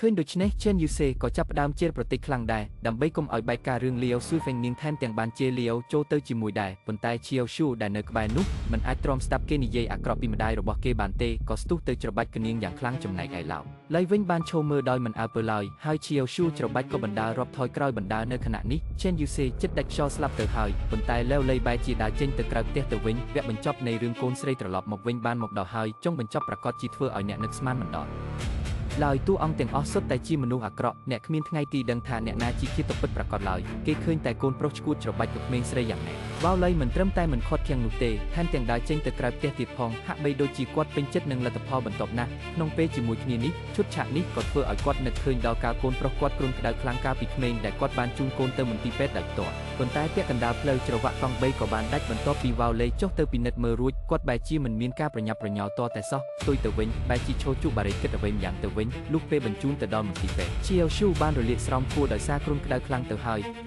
ឃើញដូច្នេះ Chen Yuse ក៏ចាប់ផ្ដើមជេរប្រតិខ្លាំងដែរដើម្បីកុំឲ្យបែកការរឿង Liao Shuifeng នាងថែមទាំងបានជេរ Liao ចូលទៅជាមួយដែរប៉ុន្តែ Chiao Shu ដែលនៅក្បែរនោះមិនអាចទ្រាំស្ដាប់គេនិយាយអាក្រក់ពីម្ដាយរបស់គេបានទេក៏ស្ទុះទៅច្របាច់គ្នាយ៉ាងខ្លាំងចំណែកឯឡៅឡៃវិញបានឈរមើលដោយមិនអើពើឡើយហើយ Chiao Shu ច្របាច់ក៏បណ្ដាលរាប់ថយក្រោយបណ្ដាលនៅខណៈនេះ Chen Yuse ចិត្តដាច់ខ្យល់ស្លាប់ទៅហើយប៉ុន្តែឡេវឡៃបែរជាដើរចេញទៅក្រៅផ្ទះទៅវិញវគ្គបញ្ចប់នៃរឿងកូនស្រីត្រឡប់មកវិញបានមកដល់ហើយចុងបញ្ចប់ប្រកាសជាធ្វើឲ្យអ្នកនឹកស្មានមិនដល់ឡើយតួអង្គទាំងអស់សុទ្ធតែជាមនុស្សអាក្រក់អ្នកគ្មានថ្ងៃទីដឹងថាអ្នកណាជាឃាតពិតប្រាកដឡើយគេឃើញតែកូនប្រុសឈួតច្របាច់กับក្មេងស្រីយ៉ាងណាវ៉ាវឡៃមិនត្រឹមតែមិនខត់ខាំងនោះទេថែមទាំងដើរចេញទៅក្រៅផ្ទះទៀតផងហាក់បីដូចជាគាត់ពេញចិត្តនឹងលទ្ធផលបន្ទាប់ណាស់ក្នុងពេលជាមួយគ្នានេះឈុតឆាកនេះក៏ធ្វើឲ្យគាត់នឹកឃើញដល់ការកូនប្រុសគាត់គ្រុនក្តៅខ្លាំងកាលពីក្មេងដែលគាត់បានជូនកូនទៅមន្ទីរពេទ្យដោយផ្ទាល់ប៉ុន្តែពាក់កណ្ដាលផ្លូវច្រវាក់កង់3ក៏បានដាច់បន្ទាប់ពីវ៉ាវឡៃចុះទៅពិនិត្យមើលរួចគាត់បែរជាមិនមានការប្រញាប់ប្រញាល់តតែសោះផ្ទុយទៅវិញបែរជាឈរជុះបារីគិតអ្វីម្យ៉ាងទៅវិញលុះពេលបញ្ជូនទៅដល់មន្ទីរពេទ្យ Chiao Shu បានរលាកស្រោមខួរដោយសារគ្រុនក្តៅខ្លាំងទៅ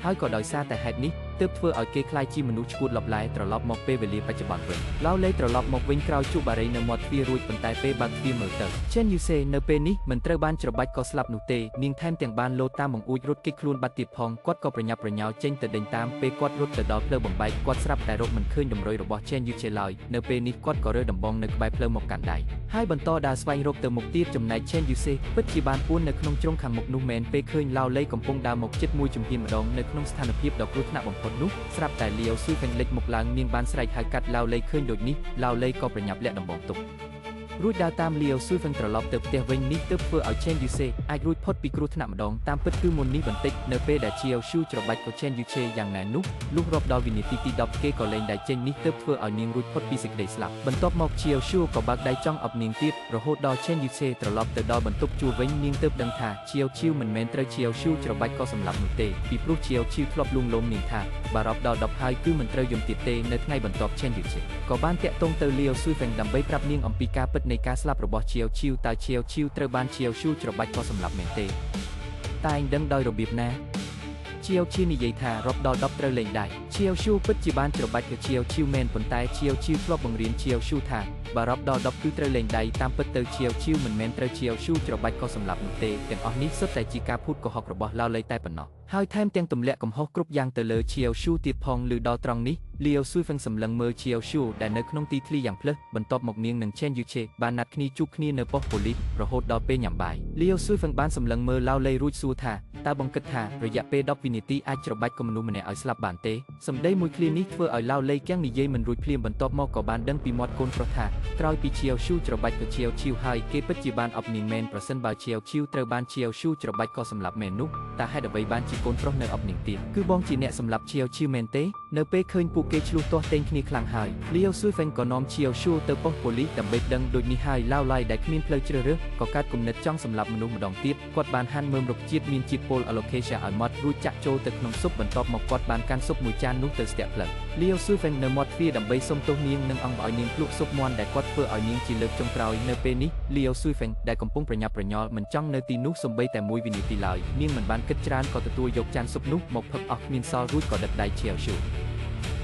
ហើយក៏ដោយសារតែហេតុនេះទើបធ្វើឲ្យគេខ្លាចជាមនុស្សឈួតលបឡែត្រឡប់មកពេលវេលាបច្ចុប្បន្នវិញឡៅឡៃត្រឡប់មកវិញក្រោយជក់បារីនៅមាត់ទ្វាររួចប៉ុន្តែពេលបើកទ្វារមើលទៅ Chen Yuse នៅពេលនេះមិនត្រូវបានច្របាច់ក៏ស្លាប់នោះទេនាងថែមទាំងបានលោតតាមបង្អួចរត់គេចខ្លួនបាត់ទៀតផងគាត់ក៏ប្រញាប់ប្រញាល់ចេញទៅដេញតាមពេលគាត់រត់ទៅដល់ផ្លូវបំបែកគាត់ស្រាប់តែរកមិនឃើញតម្រុយរបស់ Chen Yuse ឡើយនៅពេលនេះគាត់ក៏រើដំបងនៅក្បែរផ្លូវមកកាន់ដៃហើយបន្តដើរស្វែងរកទៅមុខទៀតចំណែក Chen Yuse ពិតជាបានពួននៅក្នុងជ្រុងខាងមុខនោះមែនពេលឃើញឡៅឡៃកំពុងដើរមកជិតមួយជំហានម្ដងនៅក្នុងស្ថានភាពដ៏គ្រោះថ្នាក់បំផុតនោះស្រាប់តែ Liao Shuifeng លេចមុខឡើងនាងបានស្រែកហៅកាត់ឡៅឡៃឃើញដូចនេះឡៅឡៃក៏ប្រញាប់លាក់ដំបងទុករួចដើរតាម Liao Shuifeng ត្រឡប់ទៅផ្ទះវិញនេះទើបធ្វើឲ្យ Chen Yuse អាចរួចផុតពីគ្រោះថ្នាក់ម្ដងតាមពិតគឺមុននេះបន្តិចនៅពេលដែល Chiao Shu ច្របាច់ក៏ Chen Yuse យ៉ាងណានោះលុះរាប់ដល់វិនាទីទី10គេក៏លែងដៃចេញនេះទើបធ្វើឲ្យនាងរួចផុតពីសេចក្តីស្លាប់បន្ទាប់មក Chiao Shu ក៏បើកដៃចង់អប់នាងទៀតរហូតដល់ Chen Yuse ត្រឡប់ទៅដល់បន្ទប់ជួលវិញនាងទើបដឹងថា Chiao Shu មិនមែនត្រូវ Chiao Shu ច្របាច់ក៏សម្លាប់នោះទេពីព្រោះ Chiao Shu ធ្លាប់លួងលោមនាងថាបើរាប់ដល់10ហើយគឺមិនត្រូវយំទៀតទេនៅថ្ងៃបន្ទាប់ Chen Yuse ក៏បានតាក់ទងទៅ Liao Shuifeng ដើម្បីប្រាប់នាងអំពីការពិតនៃការស្លាប់របស់Chiao Shu តើ Chiao Shu ត្រូវបាន Chiao Shu ច្របាច់ក៏សម្លាប់មែនទេតែឯងដឹងដោយរបៀបណា Chiao Shu និយាយថារាប់ដល់10ត្រូវលែងដៃ Chiao Shu ពិតជាបានច្របាច់ទៅ Chiao Shu មែនប៉ុន្តែ Chiao Shu ធ្លាប់បង្រៀន Chiao Shu ថាបើរាប់ដល់10គឺត្រូវលែងដៃតាមពិតទៅ Chiao Shu មិនមែនត្រូវ Chiao Shu ច្របាច់ក៏សម្លាប់នោះទេទាំងអស់នេះសុទ្ធតែជាការភូតកុហករបស់ឡៅឡៃតែប៉ុណ្ណោះហើយថែមទាំងទម្លាក់កំហុសគ្រប់យ៉ាងទៅលើ Chiao Shu ទៀតផងឮដល់ត្រង់នេះ Liao Shuifeng សម្លឹងមើល Chiao Shu ដែលនៅក្នុងទីធ្លីយ៉ាងភ្លើសបន្ទាប់មកនាងនិង Chen Yuse បានណាត់គ្នាជួបគ្នានៅប៉ុស្តិ៍ប៉ូលីសរហូតដល់ពេលញ៉ាំបាយ Liao Shuifeng បានសម្លឹងមើលឡៅឡៃរួចសួរថាតើបងគិតថារយៈពេល10វិនាទីអាចច្របាច់ក៏មនុស្សម្នាក់ឲ្យស្លាប់បានទេសម្ដីមួយឃ្លានេះធ្វើឲ្យឡៅឡៃគាំងនិយាយមិនរួចភ្លាមបន្ទាប់មកក៏បានដឹងពីមាត់កូនប្រុសថាក្រោយពី Chiao Shu ច្របាច់ក៏ Chiao Shu ហើយគេពិតជាបានអប់នាងមែនប្រសិនបើ Chiao Shu ត្រូវបាន Chiao Shu ច្របាច់ក៏សម្លាប់មែននោះតើហេតុអ្វីបានជាកូនប្រុសនៅអប់នាងទៀតគឺបងជាអ្នកសម្លាប់ Chiao Shu មែនទេនៅពេលឃើញពួកគេឆ្លោះទាស់ទែងគ្នាខ្លាំងហើយ Liao Shuifeng ក៏នាំ Chiao Shu ទៅប៉ុស្តិ៍ប៉ូលីសដើម្បីដឹងដូចនេះហើយឡៅឡៃដែលគ្មានផ្លូវជ្រើសរើសក៏កើតគំនិតចង់សម្លាប់មនុស្សម្ដងទៀតគាត់បានហាន់មើមរុក្ខជាតិមានជាតិពុល alocasia ឲ្យម៉ត់រួចចាក់ចូលទៅក្នុងស៊ុបបន្ទាប់មកគាត់បានកាន់ស៊ុបមួយចាននោះទៅស្ទាក់ផ្លូវ Liao Shuifeng នៅមាត់ទ្វារដើម្បីសុំទោសនាងនិងអង្គឲ្យនាងភ្លក់ស៊ុបមាន់ដែលគាត់ធ្វើឲ្យនាងជាលើកចុងក្រោយនៅពេលនេះ Liao Shuifeng ដែលកំពុងប្រញាប់ប្រញាល់មិនចង់នៅទីនោះសូម្បីតែមួយវិនាទីឡើយនាងមិនបានគិតច្រើនក៏ទទួលយកចានស៊ុបនោះមកផឹកអស់គ្មានសល់រួចក៏ដិតដៃ Chiao Shu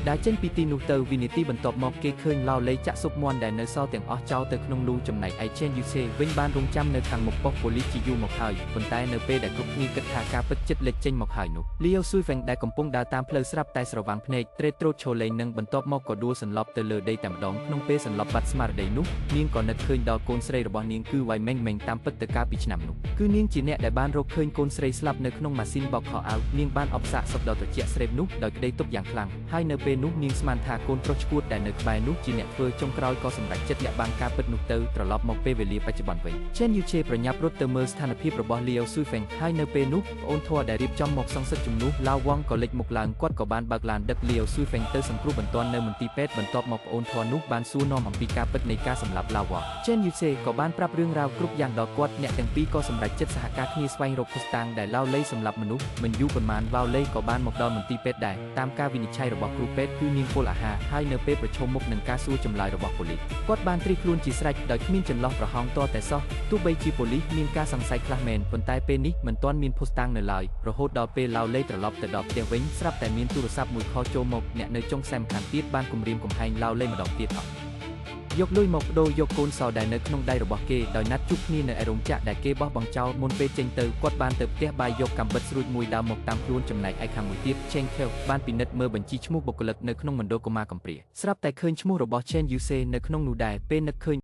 ដែលចេញពីទីនោះទៅវិនាទីបន្ទាប់មកគេឃើញឡៅឡៃចាក់ស៊ុបមាន់ដែលនៅសល់ទាំងអស់ចោលទៅក្នុងលូចំណែកឯ Chen Yuse វិញបានរងចាំនៅខាងមុខប៉ុស្តិ៍ប៉ូលីសជាយូរមកហើយប៉ុន្តែនៅពេលដែលគ្រប់គ្នាគិតថាការពិតចិត្តលេចចេញមកហើយនោះ Liao Shuifeng ដែលកំពុងដើរតាមផ្លូវស្រាប់តែស្រវាំងភ្នែកត្រេតត្រោតឈរលេងនឹងបន្ទាប់មកក៏ដួលសន្លប់ទៅលើដីតែម្ដងក្នុងពេលសន្លប់បាត់ស្មារតីនោះនាងក៏នឹកឃើញដល់កូនស្រីរបស់នាងគឺវ៉ៃម៉េងម៉េងតាមពិតទៅកាលពីឆ្នាំនោះគឺនាងជាអ្នកដែលបានរកឃើញកូនស្រីស្លាប់នៅក្នុងម៉ាស៊ីនបោកខោអាវនាងបានអបសាកសពដល់ត្រជាក់ស្រេបនោះដោយក្តីទុកយ៉ាងខ្លាំងហើយនៅពេលនោះនាងស្មានថាកូនប្រុសឈួតដែលនៅក្បែរនោះជាអ្នកធ្វើចុងក្រោយក៏សម្រេចចិត្តលាក់បាំងការពិតនោះទៅត្រឡប់មកពេលវេលាបច្ចុប្បន្នវិញ Chen Yuse ប្រញាប់រត់ទៅមើលស្ថានភាពរបស់ Liao Shuifeng ហើយនៅពេលនោះប្អូនធွာដែលរៀបចំមកសងសឹកជំនួសឡាវវ៉ងក៏លេចមុខឡើងគាត់ក៏បានបើកឡានដឹក Liao Shuifeng ទៅសង្គ្រោះបន្ទាន់នៅមន្ទីរពេទ្យបន្ទាប់មកប្អូនធွာនោះបានសួរនាំអំពីការពិតនៃការសម្លាប់ឡាវវ៉ង Chen Yuse ក៏បានប្រាប់រឿងរ៉ាវគ្រប់យ៉ាងដល់គាត់អ្នកទាំងពីរក៏សម្រេចចិត្តសហការគ្នាស្វែងរកភស្តុតាងដែលឡៅឡៃសម្លាប់មនុស្សមិនយូរប៉ុន្មានឡៅឡៃក៏បានមកដល់មន្ទីរពេទ្យដែរតាមការវិនិច្ឆ័យរបស់គ្រូពេទ្យគឺនាងពលអាហារហើយនៅពេលប្រឈមមុខនឹងការសួរចម្លើយរបស់ប៉ូលីសគាត់បានត្រៀសខ្លួនជាស្រេចដោយគ្មានចន្លោះប្រហោងតតែសោះទោះបីជាប៉ូលីសមានការសង្ស័យខ្លះមែនប៉ុន្តែពេលនេះមិនទាន់មានភស្តុតាងនៅឡើយរហូតដល់ពេលឡៅឡៃត្រឡប់ទៅដល់ផ្ទះវិញស្រាប់តែមានទូរស័ព្ទមួយខលចូលមកអ្នកនៅចុងខ្សែម្ខាងទៀតបានគំរាមកំហែងឡៅឡៃម្ដងទៀតអស់ យកលុយមកបដូរយកកូនសោដែលនៅក្នុងដៃរបស់គេដោយណាត់ជួបគ្នានៅឯរោងចក្រដែលគេបោះបង់ចោលមុនពេលចេញទៅគាត់បានទៅផ្ទះបាយយកកាំបិតស្រួចមួយដើមមកតាមខ្លួនចំណែកឯខាងមួយទៀត Chen Khel បានពិនិត្យមើលបញ្ជីឈ្មោះបុគ្គលិកនៅក្នុងមណ្ឌលកុមារកំព្រាស្រាប់តែឃើញឈ្មោះរបស់ Chen Yuse នៅក្នុងនោះដែរពេលនឹកឃើញ